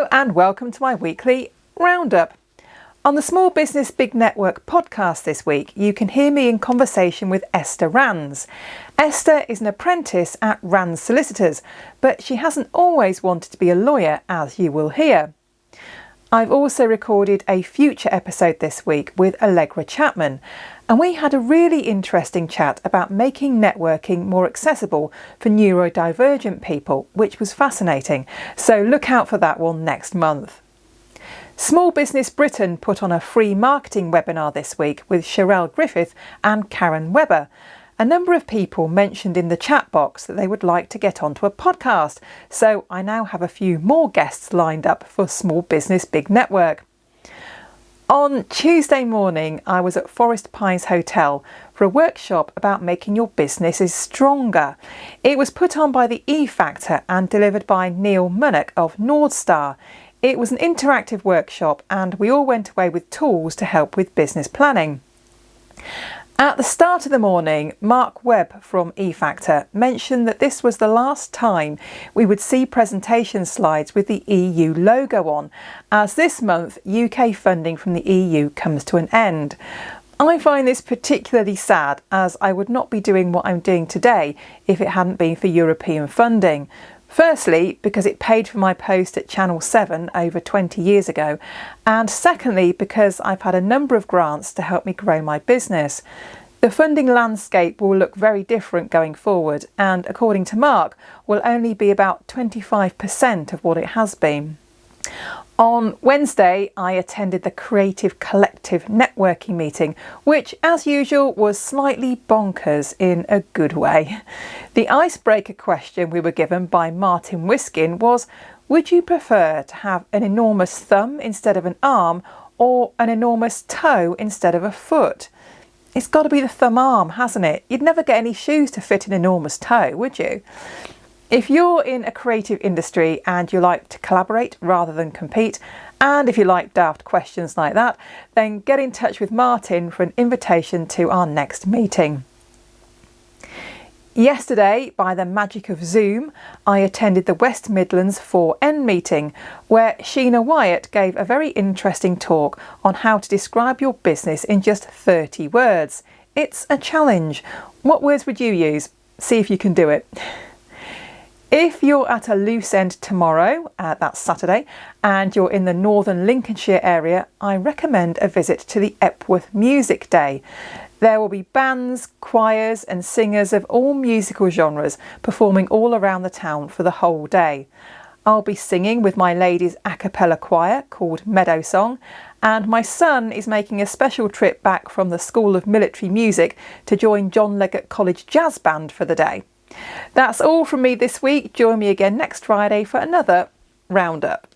Hello and welcome to my weekly roundup. On the Small Business Big Network podcast this week, you can hear me in conversation with Esther Rands. Esther is an apprentice at Rands Solicitors, but she hasn't always wanted to be a lawyer, as you will hear. I've also recorded a future episode this week with Allegra Chapman, and we had a really interesting chat about making networking more accessible for neurodivergent people, which was fascinating, so look out for that one next month. Small Business Britain put on a free marketing webinar this week with Sherelle Griffith and Karen Webber. A number of people mentioned in the chat box that they would like to get onto a podcast, so I now have a few more guests lined up for Small Business Big Network. On Tuesday morning, I was at Forest Pines Hotel for a workshop about making your businesses stronger. It was put on by the E Factor and delivered by Neil Munnock of Nordstar. It was an interactive workshop and we all went away with tools to help with business planning. At the start of the morning, Mark Webb from eFactor mentioned that this was the last time we would see presentation slides with the EU logo on, as this month UK funding from the EU comes to an end. I find this particularly sad, as I would not be doing what I'm doing today if it hadn't been for European funding. Firstly, because it paid for my post at Channel 7 over 20 years ago, and secondly, because I've had a number of grants to help me grow my business. The funding landscape will look very different going forward, and according to Mark, will only be about 25% of what it has been. On Wednesday, I attended the Creative Collective networking meeting, which, as usual, was slightly bonkers in a good way. The icebreaker question we were given by Martin Wiskin was, would you prefer to have an enormous thumb instead of an arm, or an enormous toe instead of a foot? It's got to be the thumb arm, hasn't it? You'd never get any shoes to fit an enormous toe, would you? If you're in a creative industry and you like to collaborate rather than compete, and if you like daft questions like that, then get in touch with Martin for an invitation to our next meeting. Yesterday, by the magic of Zoom, I attended the West Midlands 4N meeting, where Sheena Wyatt gave a very interesting talk on how to describe your business in just 30 words. It's a challenge. What words would you use? See if you can do it. If you're at a loose end tomorrow, that's Saturday, and you're in the northern Lincolnshire area, I recommend a visit to the Epworth Music Day. There will be bands, choirs and singers of all musical genres performing all around the town for the whole day. I'll be singing with my ladies' a cappella choir called Meadow Song, and my son is making a special trip back from the School of Military Music to join John Leggett College Jazz Band for the day. That's all from me this week. Join me again next Friday for another roundup.